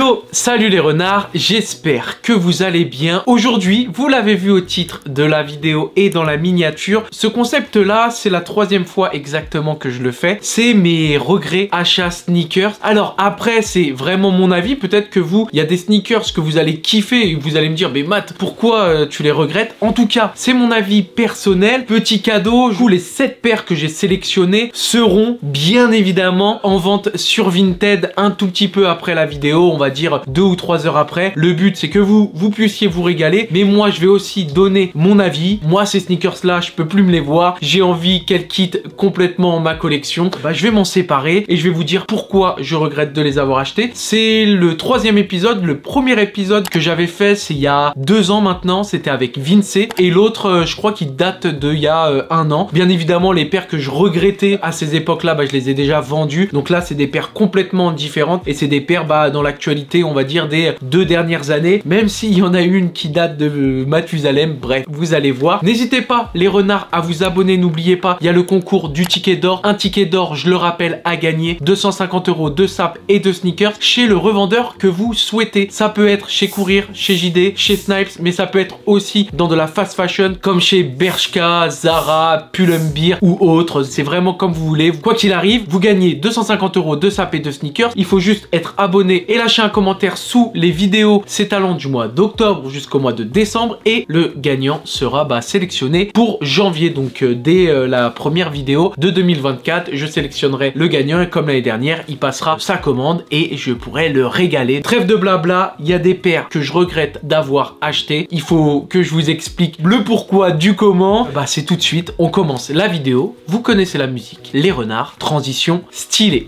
Yo, salut les renards, j'espère que vous allez bien. Aujourd'hui, vous l'avez vu au titre de la vidéo et dans la miniature, ce concept-là, c'est la troisième fois exactement que je le fais. C'est mes regrets achats sneakers. Alors après, c'est vraiment mon avis. Peut-être que vous, il y a des sneakers que vous allez kiffer et vous allez me dire, mais Matt, pourquoi tu les regrettes? En tout cas, c'est mon avis personnel. Petit cadeau, tous les 7 paires que j'ai sélectionnées seront bien évidemment en vente sur Vinted un tout petit peu après la vidéo. On va dire 2 ou 3 heures après. Le but c'est que vous puissiez vous régaler, mais moi je vais aussi donner mon avis. Moi ces sneakers là je peux plus me les voir, j'ai envie qu'elles quittent complètement ma collection. Je vais m'en séparer et je vais vous dire pourquoi je regrette de les avoir achetés. C'est le 3e épisode. Le premier épisode que j'avais fait c'est il y a 2 ans maintenant, c'était avec Vince, et l'autre je crois qu'il date de il y a 1 an. Bien évidemment les paires que je regrettais à ces époques là, je les ai déjà vendues, donc là c'est des paires complètement différentes et c'est des paires dans l'actualité, on va dire des 2 dernières années, même s'il y en a une qui date de Mathusalem. Bref, vous allez voir. N'hésitez pas les renards à vous abonner, n'oubliez pas, il y a le concours du ticket d'or. Un ticket d'or, je le rappelle, à gagner 250 € de sapes et de sneakers chez le revendeur que vous souhaitez. Ça peut être chez Courir, chez JD, chez Snipes, mais ça peut être aussi dans de la fast fashion comme chez Bershka, Zara, Pull&Bear ou autres. C'est vraiment comme vous voulez. Quoi qu'il arrive, vous gagnez 250 € de sapes et de sneakers. Il faut juste être abonné et lâcher un commentaire sous les vidéos s'étalant du mois d'octobre jusqu'au mois de décembre, et le gagnant sera sélectionné pour janvier. Donc dès la première vidéo de 2024, je sélectionnerai le gagnant et comme l'année dernière, il passera sa commande et je pourrai le régaler. Trêve de blabla, il y a des paires que je regrette d'avoir achetées. Il faut que je vous explique le pourquoi du comment. C'est tout de suite, on commence la vidéo. Vous connaissez la musique, les renards, transition stylée.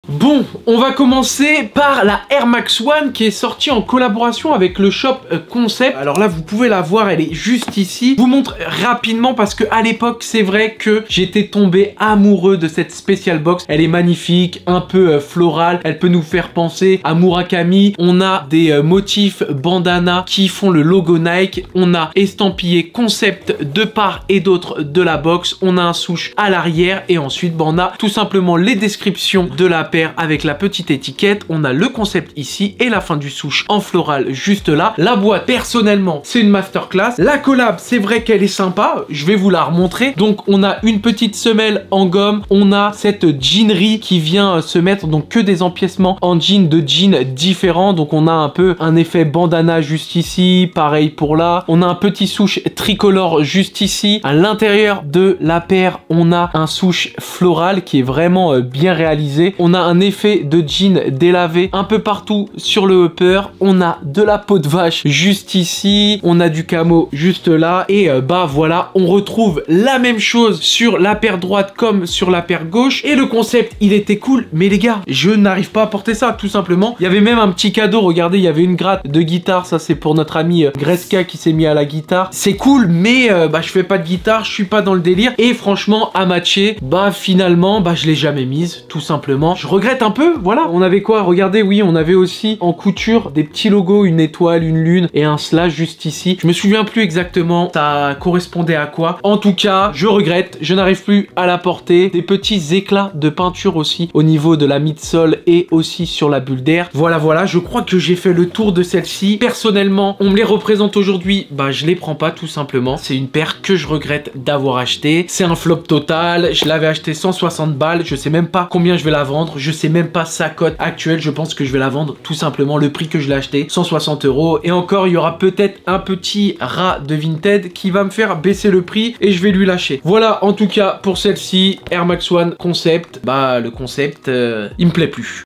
Bon, on va commencer par la Air Max One qui est sortie en collaboration avec le shop Concept. Alors là, vous pouvez la voir, elle est juste ici. Je vous montre rapidement parce que à l'époque, c'est vrai que j'étais tombé amoureux de cette Special Box. Elle est magnifique, un peu florale. Elle peut nous faire penser à Murakami. On a des motifs bandana qui font le logo Nike. On a estampillé Concept de part et d'autre de la box. On a un souche à l'arrière et ensuite, on a tout simplement les descriptions de la paire avec la petite étiquette. On a le concept ici et la fin du souche en floral juste là. La boîte, personnellement, c'est une masterclass. La collab, c'est vrai qu'elle est sympa. Je vais vous la remontrer. Donc, on a une petite semelle en gomme. On a cette jeanerie qui vient se mettre, donc que des empiècements en jean, de jeans différents. Donc, on a un peu un effet bandana juste ici. Pareil pour là. On a un petit souche tricolore juste ici. À l'intérieur de la paire, on a un souche floral qui est vraiment bien réalisé. On a un effet de jean délavé un peu partout sur le upper. On a de la peau de vache juste ici. On a du camo juste là. Et voilà, on retrouve la même chose sur la paire droite comme sur la paire gauche. Et le concept, il était cool. Mais les gars, je n'arrive pas à porter ça, tout simplement. Il y avait même un petit cadeau. Regardez, il y avait une gratte de guitare. Ça, c'est pour notre ami Greska qui s'est mis à la guitare. C'est cool, mais je fais pas de guitare. Je suis pas dans le délire. Et franchement, à matcher, finalement, je l'ai jamais mise, tout simplement. Je regrette un peu, voilà. On avait quoi? Regardez, oui, on avait aussi en couture des petits logos, une étoile, une lune et un slash juste ici. Je me souviens plus exactement ça correspondait à quoi. En tout cas, je regrette, je n'arrive plus à la porter. Des petits éclats de peinture aussi au niveau de la midsole et aussi sur la bulle d'air. Voilà, je crois que j'ai fait le tour de celle-ci. Personnellement, on me les représente aujourd'hui, je les prends pas tout simplement. C'est une paire que je regrette d'avoir acheté. C'est un flop total. Je l'avais acheté 160 balles. Je sais même pas combien je vais la vendre. Je sais même pas sa cote actuelle. Je pense que je vais la vendre tout simplement le prix que je l'ai acheté, 160 €. Et encore, il y aura peut-être un petit rat de Vinted qui va me faire baisser le prix et je vais lui lâcher. Voilà, en tout cas, pour celle-ci, Air Max One Concept. Le concept, il me plaît plus.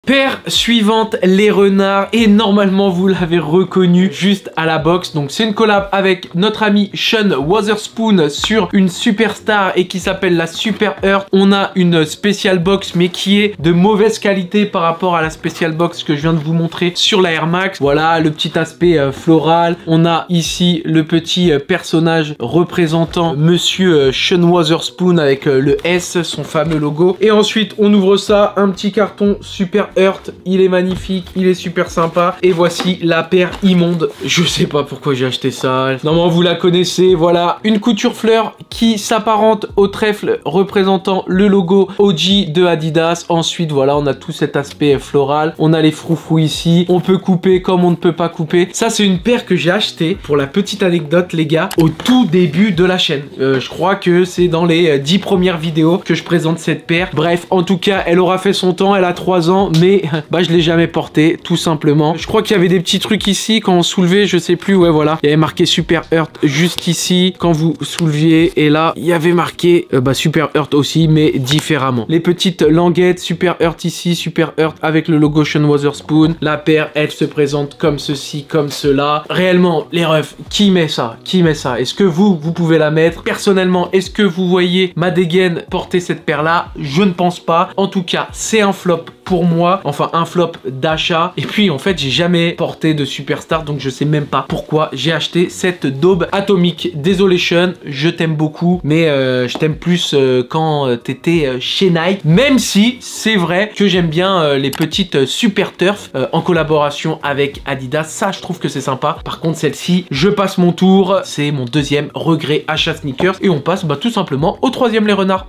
Paire suivante, les renards, et normalement vous l'avez reconnu juste à la box. Donc c'est une collab avec notre ami Sean Wotherspoon sur une superstar et qui s'appelle la Super Earth. On a une spécial box mais qui est de mauvaise qualité par rapport à la spécial box que je viens de vous montrer sur la Air Max. Voilà le petit aspect floral. On a ici le petit personnage représentant monsieur Sean Wotherspoon avec le S, son fameux logo. Et ensuite on ouvre ça, un petit carton Super Earth Earth, il est magnifique, il est super sympa. Et voici la paire immonde. Je sais pas pourquoi j'ai acheté ça. Normalement, vous la connaissez, voilà. Une couture fleur qui s'apparente au trèfle représentant le logo OG de Adidas. Ensuite, voilà, on a tout cet aspect floral. On a les froufrous ici. On peut couper comme on ne peut pas couper. Ça, c'est une paire que j'ai achetée, pour la petite anecdote, les gars, au tout début de la chaîne. Je crois que c'est dans les 10 premières vidéos que je présente cette paire. Bref, en tout cas, elle aura fait son temps. Elle a 3 ans, mais bah, je l'ai jamais portée, tout simplement. Je crois qu'il y avait des petits trucs ici quand on soulevait, je sais plus. Ouais, voilà. Il y avait marqué Super Earth juste ici quand vous souleviez. Et là, il y avait marqué Super Earth aussi, mais différemment. Les petites languettes, Super Earth ici, Super Earth avec le logo Sean Wotherspoon. La paire, elle se présente comme ceci, comme cela. Réellement, les refs, qui met ça? Qui met ça? Est-ce que vous pouvez la mettre? Personnellement, est-ce que vous voyez ma dégaine porter cette paire-là? Je ne pense pas. En tout cas, c'est un flop pour moi, enfin un flop d'achat. Et puis en fait, j'ai jamais porté de Superstar, donc je sais même pas pourquoi j'ai acheté cette daube atomique. Désolé Sean, je t'aime beaucoup, mais je t'aime plus quand t'étais chez Nike, même si c'est vrai que j'aime bien les petites Super Turf en collaboration avec Adidas. Ça, je trouve que c'est sympa. Par contre, celle-ci, je passe mon tour. C'est mon deuxième regret achat sneakers. Et on passe tout simplement au troisième, les renards.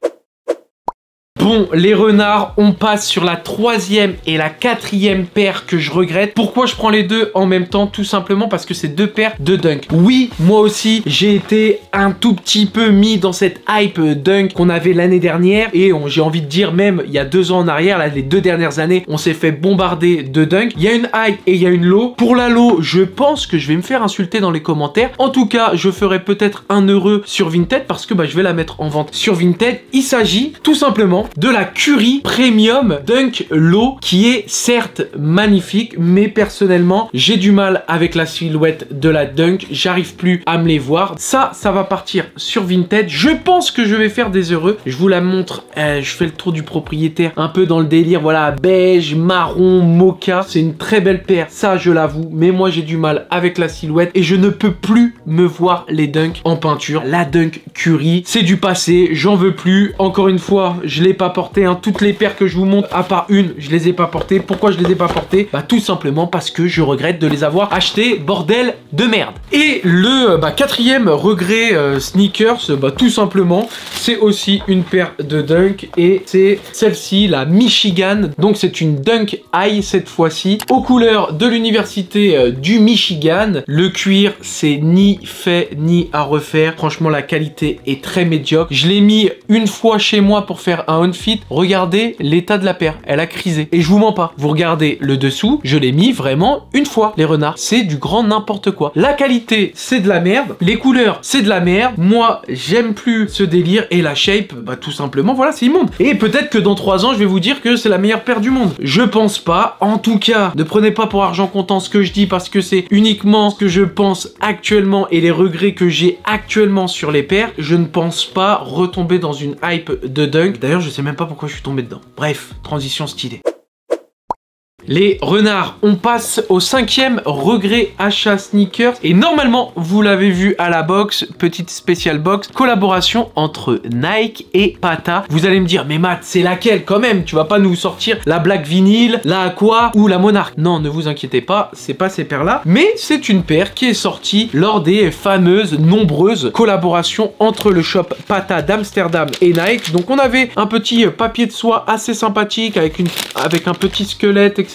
Bon, les renards, on passe sur la troisième et la quatrième paire que je regrette. Pourquoi je prends les deux en même temps? Tout simplement parce que c'est deux paires de Dunk. Oui, moi aussi, j'ai été un tout petit peu mis dans cette hype Dunk qu'on avait l'année dernière. Et j'ai envie de dire même, il y a 2 ans en arrière, là, les 2 dernières années, on s'est fait bombarder de Dunk. Il y a une hype et il y a une low. Pour la low, je pense que je vais me faire insulter dans les commentaires. En tout cas, je ferai peut-être un heureux sur Vinted parce que je vais la mettre en vente sur Vinted. Il s'agit tout simplement de la Curry Premium Dunk Low qui est certes magnifique, mais personnellement j'ai du mal avec la silhouette de la Dunk, j'arrive plus à me les voir. Ça va partir sur Vinted. Je pense que je vais faire des heureux. Je vous la montre, je fais le tour du propriétaire un peu dans le délire, voilà, beige, marron, mocha. C'est une très belle paire, ça je l'avoue, mais moi j'ai du mal avec la silhouette et je ne peux plus me voir les Dunk en peinture. La Dunk Curry, c'est du passé, j'en veux plus. Encore une fois, je l'ai pas porté, hein. Toutes les paires que je vous montre, à part une, je les ai pas portées. Pourquoi je les ai pas portées? Tout simplement parce que je regrette de les avoir achetées, bordel de merde. Et le quatrième regret sneakers, tout simplement, c'est aussi une paire de Dunk et c'est celle-ci, la Michigan. Donc c'est une Dunk High cette fois-ci, aux couleurs de l'université du Michigan. Le cuir, c'est ni fait ni à refaire. Franchement, la qualité est très médiocre. Je l'ai mis une fois chez moi pour faire un on-fit. Regardez l'état de la paire, elle a crisé. Et je vous mens pas, vous regardez le dessous, je l'ai mis vraiment une fois, les renards. C'est du grand n'importe quoi. La qualité, c'est de la merde. Les couleurs, c'est de la merde. Moi, j'aime plus ce délire. Et la shape, tout simplement, voilà, c'est immonde. Et peut-être que dans 3 ans, je vais vous dire que c'est la meilleure paire du monde. Je pense pas. En tout cas, ne prenez pas pour argent comptant ce que je dis parce que c'est uniquement ce que je pense actuellement et les regrets que j'ai actuellement sur les paires. Je ne pense pas retomber dans une hype de Dunk. D'ailleurs, je sais même pas pourquoi je suis tombé dedans. Bref, transition stylée. Les renards, on passe au 5e regret achat sneakers. Et normalement, vous l'avez vu à la box, petite spéciale box, collaboration entre Nike et Pata. Vous allez me dire, mais Matt, c'est laquelle quand même? Tu vas pas nous sortir la Black Vinyl, la Aqua ou la Monarch? Non, ne vous inquiétez pas, c'est pas ces paires-là. Mais c'est une paire qui est sortie lors des fameuses, nombreuses collaborations entre le shop Pata d'Amsterdam et Nike. Donc on avait un petit papier de soie assez sympathique avec un petit squelette, etc.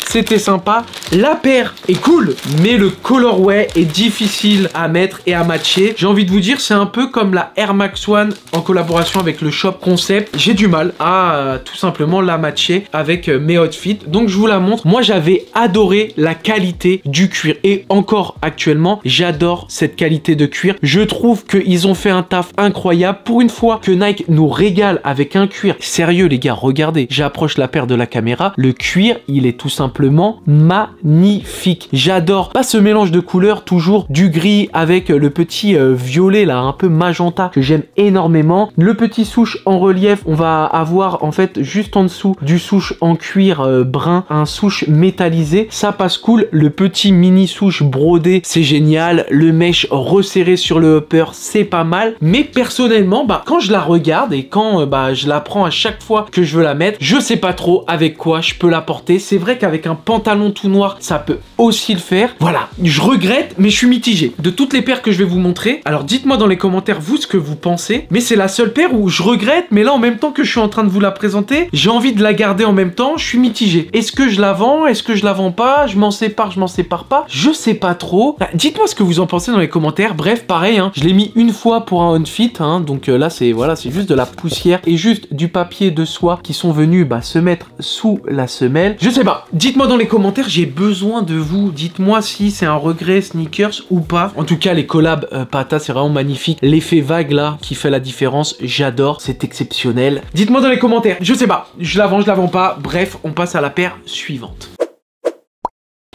C'était sympa. La paire est cool, mais le colorway est difficile à mettre et à matcher. J'ai envie de vous dire, c'est un peu comme la Air Max One en collaboration avec le shop Concept. J'ai du mal à tout simplement la matcher avec mes outfits. Donc je vous la montre. Moi, j'avais adoré la qualité du cuir. Et encore actuellement, j'adore cette qualité de cuir. Je trouve qu'ils ont fait un taf incroyable. Pour une fois que Nike nous régale avec un cuir. Sérieux les gars, regardez. J'approche la paire de la caméra. Le cuir, il est tout simplement magnifique. J'adore pas ce mélange de couleurs, toujours du gris avec le petit violet là, un peu magenta que j'aime énormément. Le petit souche en relief, on va avoir en fait juste en dessous du souche en cuir brun, un souche métallisé. Ça passe cool. Le petit mini souche brodé, c'est génial. Le mesh resserré sur le upper, c'est pas mal. Mais personnellement, quand je la regarde et quand je la prends à chaque fois que je veux la mettre, je sais pas trop avec quoi je peux la porter. porter. C'est vrai qu'avec un pantalon tout noir, ça peut aussi le faire. Voilà, je regrette, mais je suis mitigé. De toutes les paires que je vais vous montrer, alors dites-moi dans les commentaires, vous, ce que vous pensez. Mais c'est la seule paire où je regrette, mais là, en même temps que je suis en train de vous la présenter, j'ai envie de la garder en même temps. Je suis mitigé. Est-ce que je la vends? Est-ce que je la vends pas? Je m'en sépare pas? Je sais pas trop. Dites-moi ce que vous en pensez dans les commentaires. Bref, pareil, hein, je l'ai mis une fois pour un on-fit, hein, donc là, c'est voilà, c'est juste de la poussière et juste du papier de soie qui sont venus se mettre sous la semelle. Je sais pas. Dites-moi dans les commentaires, j'ai besoin de vous. Dites-moi si c'est un regret sneakers ou pas. En tout cas, les collabs Pata, c'est vraiment magnifique. L'effet vague là qui fait la différence, j'adore, c'est exceptionnel. Dites-moi dans les commentaires. Je sais pas. Je la vends pas. Bref, on passe à la paire suivante.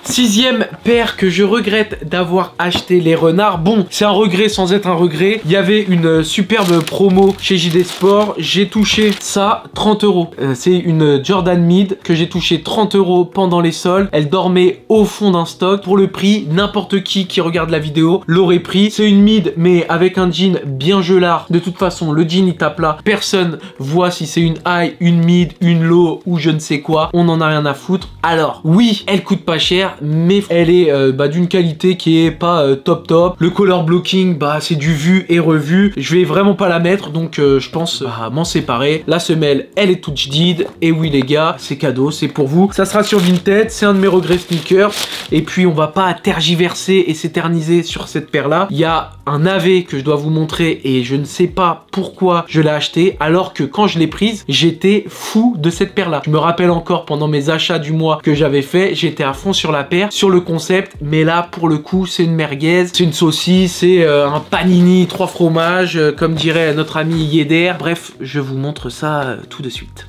Sixième paire que je regrette d'avoir acheté, les renards. Bon, c'est un regret sans être un regret. Il y avait une superbe promo chez JD Sport. J'ai touché ça 30 €. C'est une Jordan Mid que j'ai touché 30 € pendant les soldes. Elle dormait au fond d'un stock. Pour le prix, n'importe qui regarde la vidéo l'aurait pris. C'est une Mid, mais avec un jean bien gelard. De toute façon, le jean il tape là. Personne voit si c'est une high, une mid, une low ou je ne sais quoi. On en a rien à foutre. Alors, oui, elle coûte pas cher, mais elle est d'une qualité qui est pas top. Le color blocking, c'est du vu et revu. Je vais vraiment pas la mettre, donc je pense m'en séparer. La semelle, elle est toute jaded. Et oui les gars, c'est cadeau, c'est pour vous. Ça sera sur Vinted, c'est un de mes regrets sneakers. Et puis on va pas tergiverser et s'éterniser sur cette paire là. Il y a un AV que je dois vous montrer et je ne sais pas pourquoi je l'ai acheté, alors que quand je l'ai prise, j'étais fou de cette paire là. Je me rappelle encore pendant mes achats du mois que j'avais fait, j'étais à fond sur la paire, sur le concept, mais là pour le coup c'est une merguez, c'est une saucisse, c'est un panini 3 fromages, comme dirait notre ami Yeder. Bref, je vous montre ça tout de suite.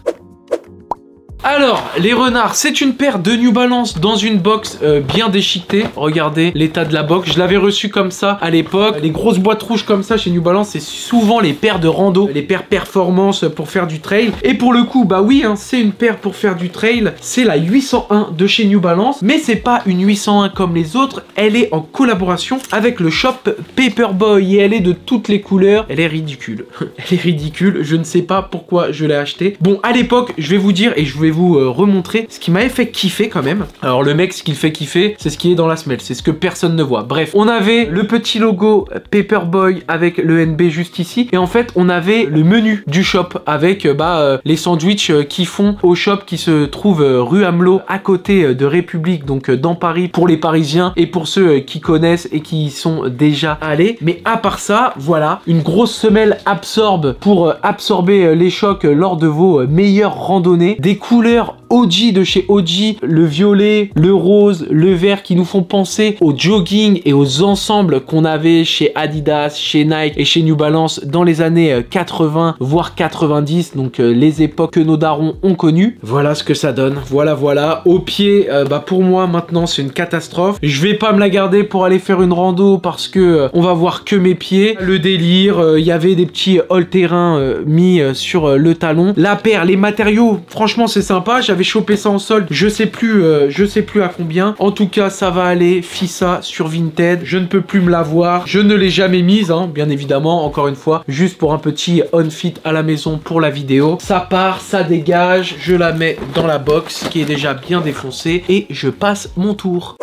Alors, les renards, c'est une paire de New Balance dans une box bien déchiquetée. Regardez l'état de la box. Je l'avais reçu comme ça à l'époque. Les grosses boîtes rouges comme ça chez New Balance, c'est souvent les paires de rando, les paires performance pour faire du trail. Et pour le coup, oui, hein, c'est une paire pour faire du trail. C'est la 801 de chez New Balance, mais c'est pas une 801 comme les autres. Elle est en collaboration avec le shop Paperboy et elle est de toutes les couleurs. Elle est ridicule. Elle est ridicule. Je ne sais pas pourquoi je l'ai achetée. Bon, à l'époque, je vais vous dire et je vais vous remontrer ce qui m'avait fait kiffer quand même. Alors le mec, ce qu'il fait kiffer, c'est ce qui est dans la semelle, c'est ce que personne ne voit. Bref, on avait le petit logo Paperboy avec le NB juste ici, et en fait on avait le menu du shop avec les sandwichs qu'ils font au shop qui se trouve rue Amelot à côté de République, donc dans Paris, pour les Parisiens et pour ceux qui connaissent et qui y sont déjà allés. Mais à part ça, voilà, une grosse semelle absorbe pour absorber les chocs lors de vos meilleures randonnées, des couleurs OG de chez OG, le violet, le rose, le vert qui nous font penser au jogging et aux ensembles qu'on avait chez Adidas, chez Nike et chez New Balance dans les années 80 voire 90, donc les époques que nos darons ont connues. Voilà ce que ça donne, voilà. Au pied, pour moi maintenant c'est une catastrophe. Je vais pas me la garder pour aller faire une rando parce que on va voir que mes pieds. Le délire, il y avait des petits all-terrain mis sur le talon. La paire, les matériaux, franchement c'est sympa. J'avais chopé ça en solde, je sais plus à combien. En tout cas, ça va aller. Fissa sur Vinted. Je ne peux plus me la voir. Je ne l'ai jamais mise, hein, bien évidemment. Encore une fois, juste pour un petit on-fit à la maison pour la vidéo. Ça part, ça dégage. Je la mets dans la box qui est déjà bien défoncée et je passe mon tour.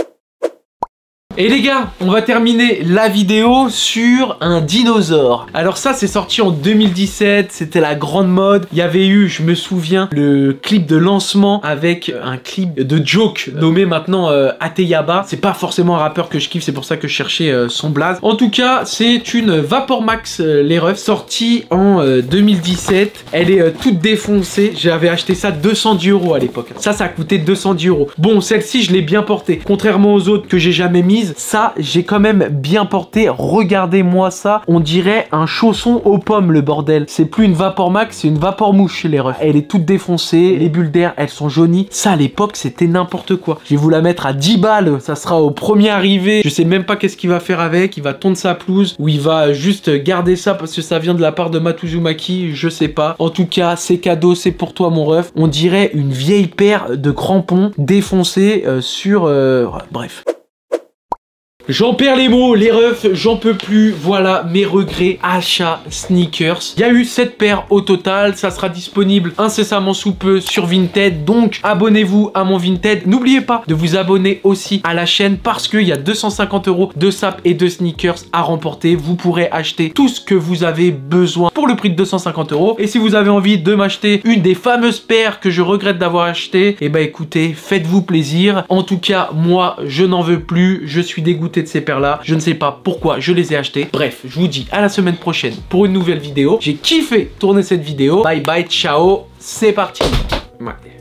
Et les gars, on va terminer la vidéo sur un dinosaure. Alors ça, c'est sorti en 2017, c'était la grande mode. Il y avait eu, je me souviens, le clip de lancement avec un clip de Joke nommé maintenant Ateyaba. C'est pas forcément un rappeur que je kiffe, c'est pour ça que je cherchais son blaze. En tout cas, c'est une Vapor Max les refs, sortie en 2017. Elle est toute défoncée. J'avais acheté ça 210 € à l'époque. Ça a coûté 210 €. Bon, celle-ci, je l'ai bien portée. Contrairement aux autres que j'ai jamais mises, ça, j'ai quand même bien porté. Regardez-moi ça. On dirait un chausson aux pommes, le bordel. C'est plus une Vapor Max, c'est une Vapor Mouche, les refs. Elle est toute défoncée. Les bulles d'air, elles sont jaunies. Ça, à l'époque, c'était n'importe quoi. Je vais vous la mettre à 10 balles. Ça sera au premier arrivé. Je sais même pas qu'est-ce qu'il va faire avec. Il va tondre sa pelouse ou il va juste garder ça parce que ça vient de la part de Matuzumaki. Je sais pas. En tout cas, c'est cadeau. C'est pour toi, mon ref. On dirait une vieille paire de crampons défoncés sur... bref. J'en perds les mots, les refs, j'en peux plus. Voilà mes regrets achat sneakers. Il y a eu 7 paires au total. Ça sera disponible incessamment sous peu sur Vinted. Donc abonnez-vous à mon Vinted. N'oubliez pas de vous abonner aussi à la chaîne parce qu'il y a 250 € de sapes et de sneakers à remporter. Vous pourrez acheter tout ce que vous avez besoin pour le prix de 250 €. Et si vous avez envie de m'acheter une des fameuses paires que je regrette d'avoir acheté, eh ben écoutez, faites-vous plaisir. En tout cas, moi, je n'en veux plus. Je suis dégoûté de ces paires-là. Je ne sais pas pourquoi je les ai achetées. Bref, je vous dis à la semaine prochaine pour une nouvelle vidéo. J'ai kiffé tourner cette vidéo. Bye bye, ciao. C'est parti. Ouais.